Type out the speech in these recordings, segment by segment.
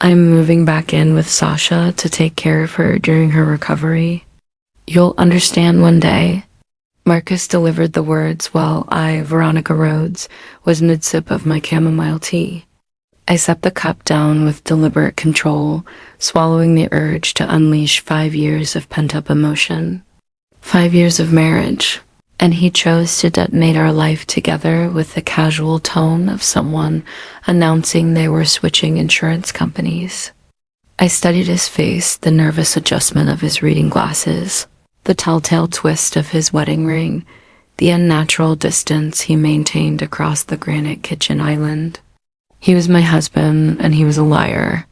I'm moving back in with Sasha to take care of her during her recovery. You'll understand one day. Marcus delivered the words while I, Veronica Rhodes, was mid-sip of my chamomile tea. I set the cup down with deliberate control, swallowing the urge to unleash 5 years of pent-up emotion. 5 years of marriage, and he chose to detonate our life together with the casual tone of someone announcing they were switching insurance companies. I studied his face, the nervous adjustment of his reading glasses, the telltale twist of his wedding ring, the unnatural distance he maintained across the granite kitchen island. He was my husband, and he was a liar.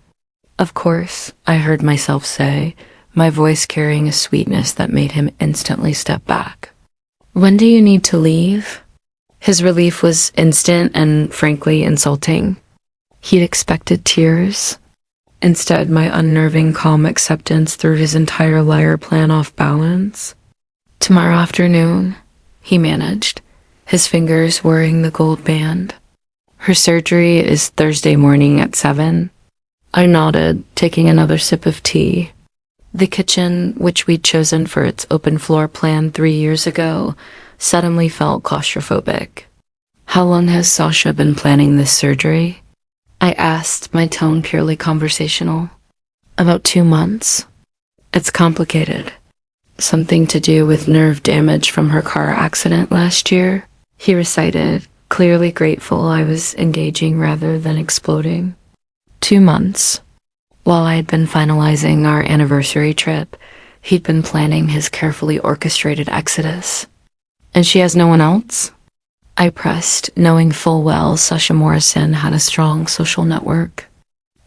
Of course, I heard myself say, my voice carrying a sweetness that made him instantly step back. When do you need to leave? His relief was instant and frankly insulting. He'd expected tears. Instead, my unnerving calm acceptance threw his entire liar plan off balance. Tomorrow afternoon, he managed, his fingers whirring the gold band. Her surgery is Thursday morning at 7. I nodded, taking another sip of tea. The kitchen, which we'd chosen for its open floor plan 3 years ago, suddenly felt claustrophobic. How long has Sasha been planning this surgery? I asked, my tone purely conversational. About 2 months. It's complicated. Something to do with nerve damage from her car accident last year, he recited, clearly grateful I was engaging rather than exploding. 2 months. While I had been finalizing our anniversary trip, he'd been planning his carefully orchestrated exodus. And she has no one else? I pressed, knowing full well Sasha Morrison had a strong social network.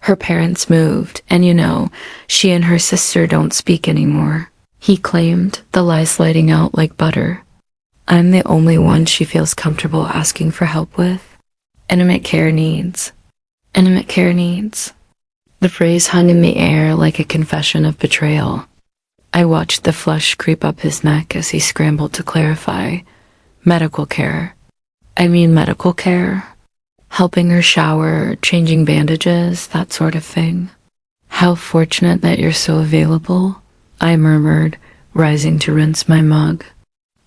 Her parents moved, and she and her sister don't speak anymore, he claimed, the lies sliding out like butter. I'm the only one she feels comfortable asking for help with. Intimate care needs. Intimate care needs. The phrase hung in the air like a confession of betrayal. I watched the flush creep up his neck as he scrambled to clarify. Medical care. I mean medical care. Helping her shower, changing bandages, that sort of thing. How fortunate that you're so available, I murmured, rising to rinse my mug.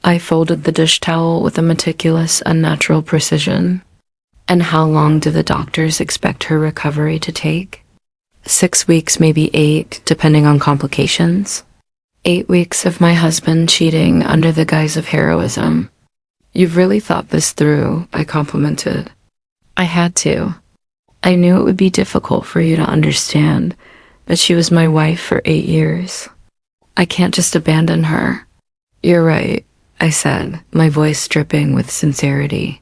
I folded the dish towel with a meticulous, unnatural precision. And how long do the doctors expect her recovery to take? 6 weeks, maybe 8, depending on complications. 8 weeks of my husband cheating under the guise of heroism. You've really thought this through, I complimented. I had to. I knew it would be difficult for you to understand, but she was my wife for 8 years. I can't just abandon her. You're right, I said, my voice dripping with sincerity.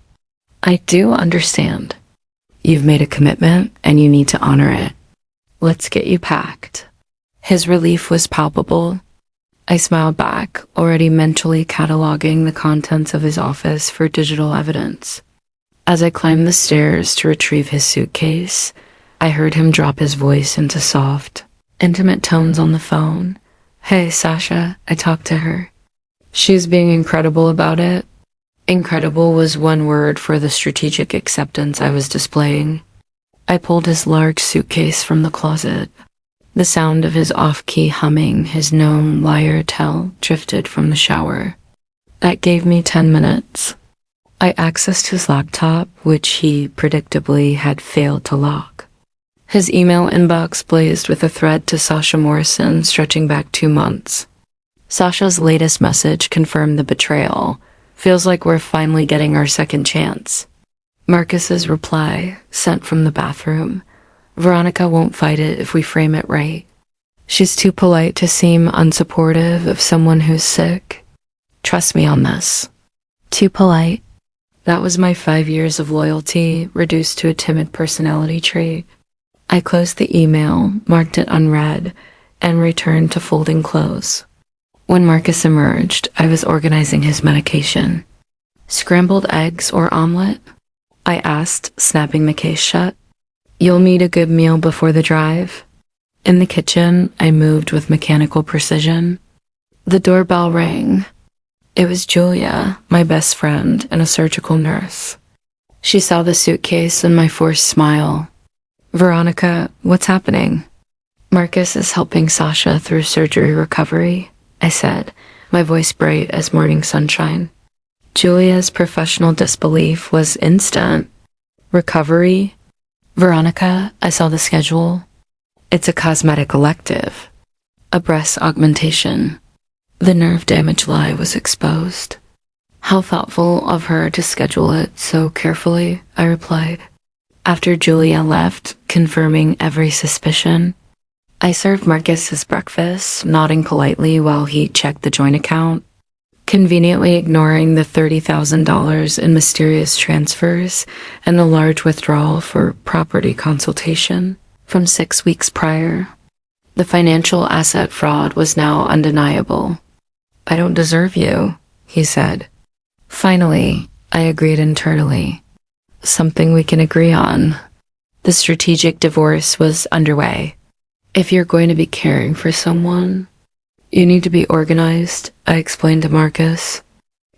I do understand. You've made a commitment, and you need to honor it. Let's get you packed. His relief was palpable. I smiled back, already mentally cataloging the contents of his office for digital evidence. As I climbed the stairs to retrieve his suitcase, I heard him drop his voice into soft, intimate tones on the phone. Hey, Sasha, I talked to her. She's being incredible about it. Incredible was one word for the strategic acceptance I was displaying. I pulled his large suitcase from the closet. The sound of his off-key humming, his known liar tell, drifted from the shower. That gave me 10 minutes. I accessed his laptop, which he predictably had failed to lock. His email inbox blazed with a thread to Sasha Morrison stretching back 2 months. Sasha's latest message confirmed the betrayal. Feels like we're finally getting our second chance. Marcus's reply, sent from the bathroom. Veronica won't fight it if we frame it right. She's too polite to seem unsupportive of someone who's sick. Trust me on this. Too polite. That was my 5 years of loyalty, reduced to a timid personality trait. I closed the email, marked it unread, and returned to folding clothes. When Marcus emerged, I was organizing his medication. Scrambled eggs or omelet? I asked, snapping the case shut. You'll need a good meal before the drive. In the kitchen, I moved with mechanical precision. The doorbell rang. It was Julia, my best friend and a surgical nurse. She saw the suitcase and my forced smile. Veronica, what's happening? Marcus is helping Sasha through surgery recovery, I said, my voice bright as morning sunshine. Julia's professional disbelief was instant. Recovery? Veronica, I saw the schedule. It's a cosmetic elective. A breast augmentation. The nerve damage lie was exposed. How thoughtful of her to schedule it so carefully, I replied. After Julia left, confirming every suspicion, I served Marcus his breakfast, nodding politely while he checked the joint account, conveniently ignoring the $30,000 in mysterious transfers and a large withdrawal for property consultation from 6 weeks prior. The financial asset fraud was now undeniable. I don't deserve you, he said. Finally, I agreed internally. Something we can agree on. The strategic divorce was underway. If you're going to be caring for someone, you need to be organized, I explained to Marcus,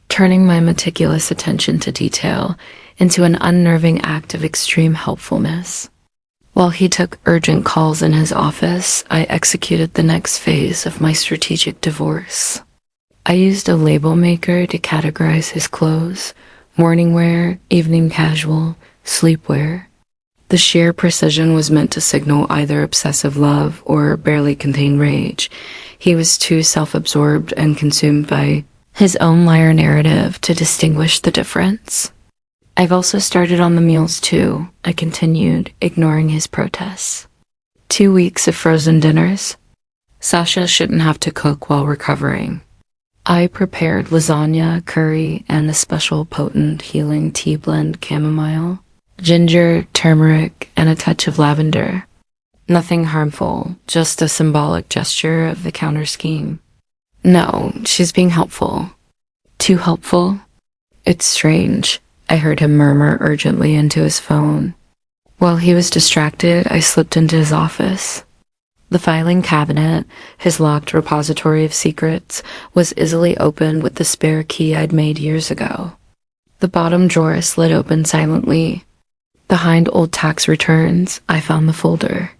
turning my meticulous attention to detail into an unnerving act of extreme helpfulness. While he took urgent calls in his office, I executed the next phase of my strategic divorce. I used a label maker to categorize his clothes: morning wear, evening casual, sleepwear. The sheer precision was meant to signal either obsessive love or barely contained rage. He was too self-absorbed and consumed by his own liar narrative to distinguish the difference. I've also started on the meals too, I continued, ignoring his protests. 2 weeks of frozen dinners. Sasha shouldn't have to cook while recovering. I prepared lasagna, curry, and a special potent healing tea blend: chamomile, ginger, turmeric, and a touch of lavender. Nothing harmful, just a symbolic gesture of the counter scheme. No, she's being helpful. Too helpful? It's strange, I heard him murmur urgently into his phone. While he was distracted, I slipped into his office. The filing cabinet, his locked repository of secrets, was easily opened with the spare key I'd made years ago. The bottom drawer slid open silently. Behind old tax returns, I found the folder.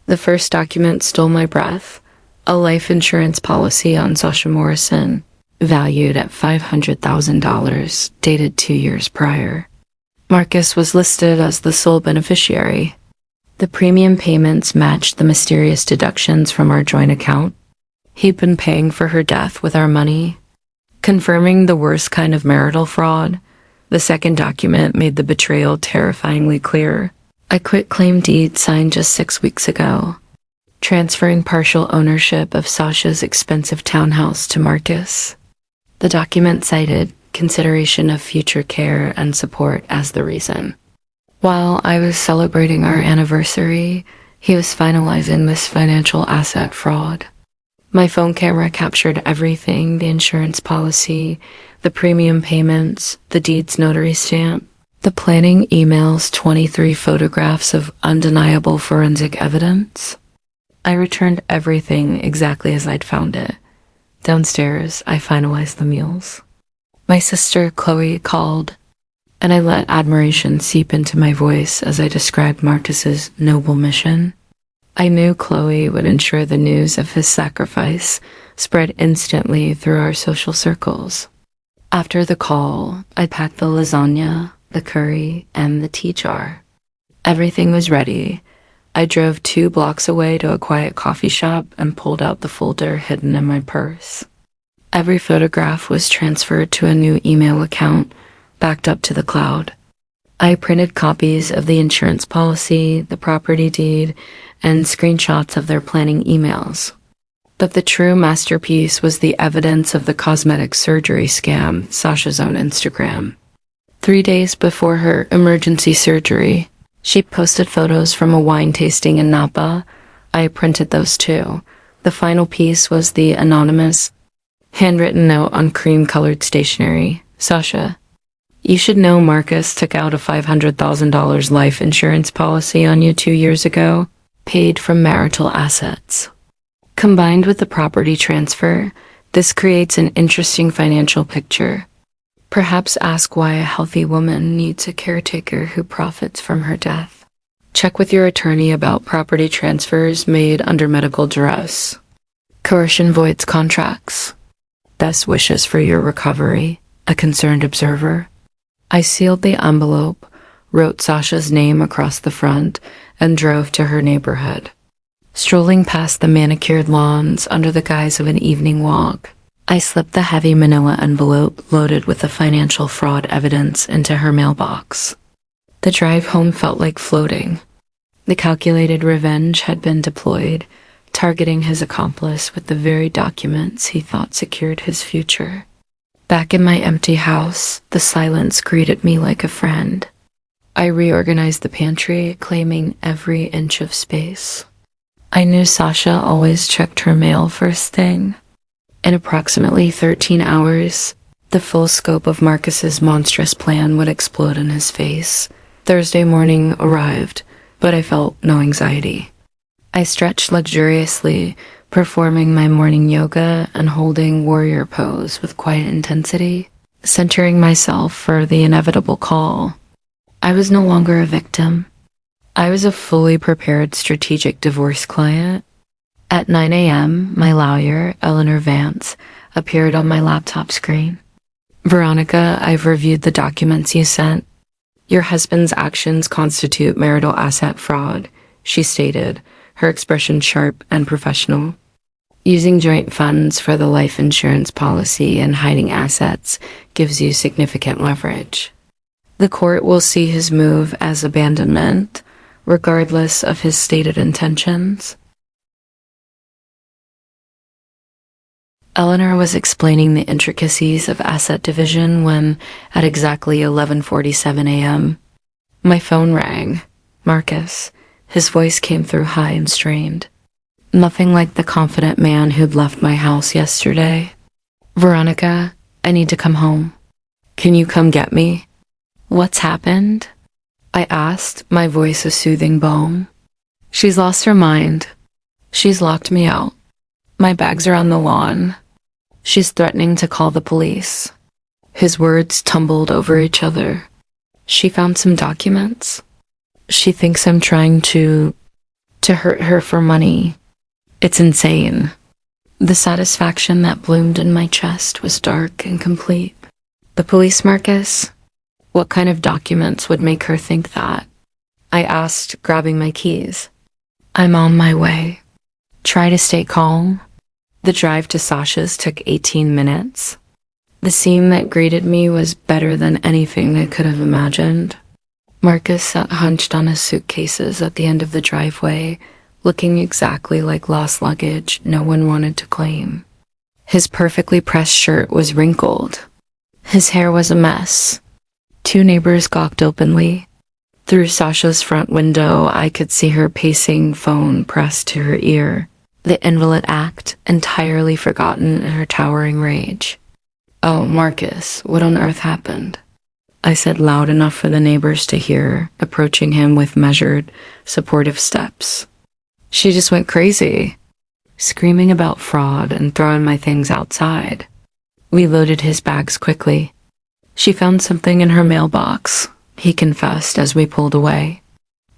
The first document stole my breath: a life insurance policy on Sasha Morrison, valued at $500,000, dated 2 years prior. Marcus was listed as the sole beneficiary. The premium payments matched the mysterious deductions from our joint account. He'd been paying for her death with our money. Confirming the worst kind of marital fraud, the second document made the betrayal terrifyingly clear. A quitclaim deed signed just 6 weeks ago, transferring partial ownership of Sasha's expensive townhouse to Marcus. The document cited consideration of future care and support as the reason. While I was celebrating our anniversary, he was finalizing this financial asset fraud. My phone camera captured everything: the insurance policy, the premium payments, the deed's notary stamp, the planning emails, 23 photographs of undeniable forensic evidence. I returned everything exactly as I'd found it. Downstairs, I finalized the meals. My sister, Chloe, called, and I let admiration seep into my voice as I described Marcus's noble mission. I knew Chloe would ensure the news of his sacrifice spread instantly through our social circles. After the call, I packed the lasagna, the curry, and the tea jar. Everything was ready. I drove 2 blocks away to a quiet coffee shop and pulled out the folder hidden in my purse. Every photograph was transferred to a new email account, backed up to the cloud. I printed copies of the insurance policy, the property deed, and screenshots of their planning emails. But the true masterpiece was the evidence of the cosmetic surgery scam, Sasha's own Instagram. 3 days before her emergency surgery, she posted photos from a wine tasting in Napa. I printed those too. The final piece was the anonymous, handwritten note on cream-colored stationery. Sasha, you should know Marcus took out a $500,000 life insurance policy on you 2 years ago, paid from marital assets. Combined with the property transfer, this creates an interesting financial picture. Perhaps ask why a healthy woman needs a caretaker who profits from her death. Check with your attorney about property transfers made under medical duress. Coercion voids contracts. Best wishes for your recovery, a concerned observer. I sealed the envelope, wrote Sasha's name across the front, and drove to her neighborhood. Strolling past the manicured lawns under the guise of an evening walk, I slipped the heavy manila envelope loaded with the financial fraud evidence into her mailbox. The drive home felt like floating. The calculated revenge had been deployed, targeting his accomplice with the very documents he thought secured his future. Back in my empty house, the silence greeted me like a friend. I reorganized the pantry, claiming every inch of space. I knew Sasha always checked her mail first thing. In approximately 13 hours, the full scope of Marcus's monstrous plan would explode in his face. Thursday morning arrived, but I felt no anxiety. I stretched luxuriously, performing my morning yoga and holding warrior pose with quiet intensity, centering myself for the inevitable call. I was no longer a victim. I was a fully prepared strategic divorce client. At 9 a.m., my lawyer, Eleanor Vance, appeared on my laptop screen. Veronica, I've reviewed the documents you sent. Your husband's actions constitute marital asset fraud, she stated, her expression sharp and professional. Using joint funds for the life insurance policy and hiding assets gives you significant leverage. The court will see his move as abandonment, regardless of his stated intentions. Eleanor was explaining the intricacies of asset division when, at exactly 11:47 a.m., my phone rang. Marcus. His voice came through high and strained. Nothing like the confident man who'd left my house yesterday. Veronica, I need to come home. Can you come get me? What's happened? I asked, my voice a soothing balm. She's lost her mind. She's locked me out. My bags are on the lawn. She's threatening to call the police. His words tumbled over each other. She found some documents. She thinks I'm trying to hurt her for money. It's insane. The satisfaction that bloomed in my chest was dark and complete. The police, Marcus? What kind of documents would make her think that? I asked, grabbing my keys. I'm on my way. Try to stay calm. The drive to Sasha's took 18 minutes. The scene that greeted me was better than anything I could have imagined. Marcus sat hunched on his suitcases at the end of the driveway, looking exactly like lost luggage no one wanted to claim. His perfectly pressed shirt was wrinkled. His hair was a mess. Two neighbors gawked openly. Through Sasha's front window, I could see her pacing, phone pressed to her ear, the invalid act entirely forgotten in her towering rage. Oh, Marcus, what on earth happened? I said loud enough for the neighbors to hear, approaching him with measured, supportive steps. She just went crazy, screaming about fraud and throwing my things outside. We loaded his bags quickly. She found something in her mailbox, he confessed as we pulled away.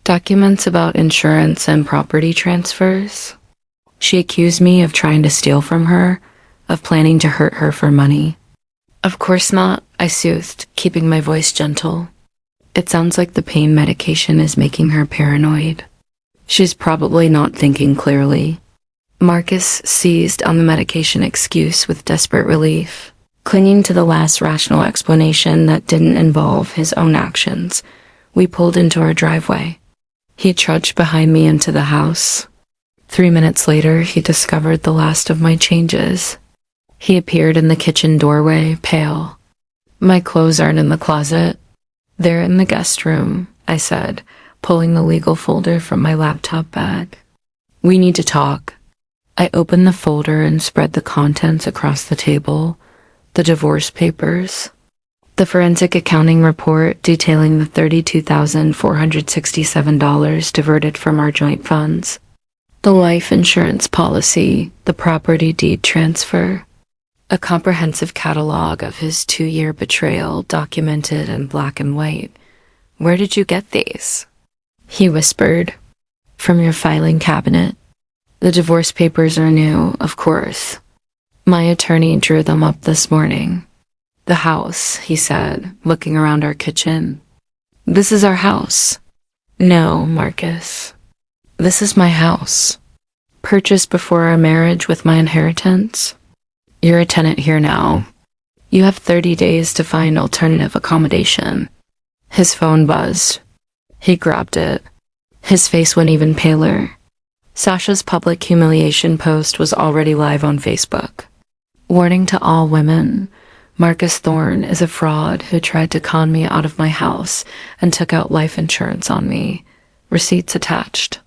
Documents about insurance and property transfers. She accused me of trying to steal from her, of planning to hurt her for money. Of course not, I soothed, keeping my voice gentle. It sounds like the pain medication is making her paranoid. She's probably not thinking clearly. Marcus seized on the medication excuse with desperate relief, clinging to the last rational explanation that didn't involve his own actions. We pulled into our driveway. He trudged behind me into the house. 3 minutes later, he discovered the last of my changes. He appeared in the kitchen doorway, pale. My clothes aren't in the closet. They're in the guest room, I said, pulling the legal folder from my laptop bag. We need to talk. I opened the folder and spread the contents across the table. The divorce papers. The forensic accounting report detailing the $32,467 diverted from our joint funds. The life insurance policy, the property deed transfer. A comprehensive catalog of his 2-year betrayal documented in black and white. Where did you get these? he whispered. From your filing cabinet. The divorce papers are new, of course. My attorney drew them up this morning. The house, he said, looking around our kitchen. This is our house. No, Marcus. This is my house. Purchased before our marriage with my inheritance. You're a tenant here now. You have 30 days to find alternative accommodation. His phone buzzed. He grabbed it. His face went even paler. Sasha's public humiliation post was already live on Facebook. Warning to all women. Marcus Thorne is a fraud who tried to con me out of my house and took out life insurance on me. Receipts attached.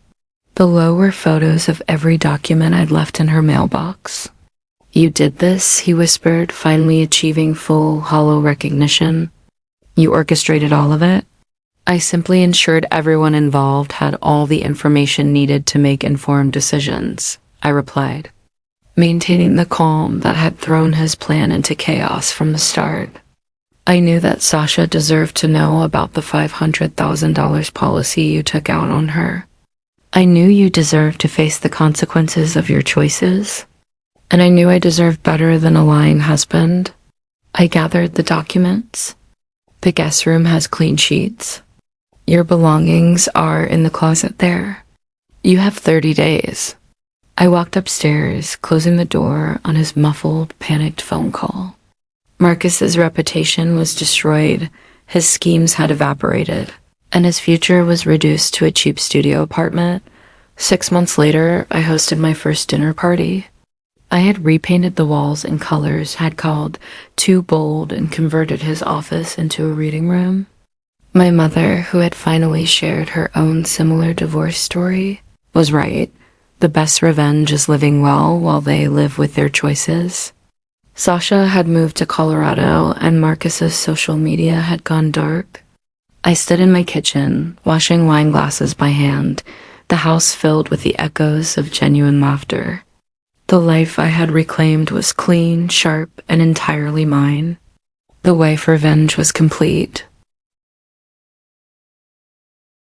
Below were photos of every document I'd left in her mailbox. You did this, he whispered, finally achieving full, hollow recognition. You orchestrated all of it? I simply ensured everyone involved had all the information needed to make informed decisions, I replied, maintaining the calm that had thrown his plan into chaos from the start. I knew that Sasha deserved to know about the $500,000 policy you took out on her. I knew you deserved to face the consequences of your choices, and I knew I deserved better than a lying husband. I gathered the documents. The guest room has clean sheets. Your belongings are in the closet there. You have 30 days. I walked upstairs, closing the door on his muffled, panicked phone call. Marcus's reputation was destroyed, his schemes had evaporated, and his future was reduced to a cheap studio apartment. 6 months later, I hosted my first dinner party. I had repainted the walls in colors I'd called too bold and converted his office into a reading room. My mother, who had finally shared her own similar divorce story, was right. The best revenge is living well while they live with their choices. Sasha had moved to Colorado and Marcus's social media had gone dark. I stood in my kitchen, washing wine glasses by hand, the house filled with the echoes of genuine laughter. The life I had reclaimed was clean, sharp, and entirely mine. The wife revenge was complete.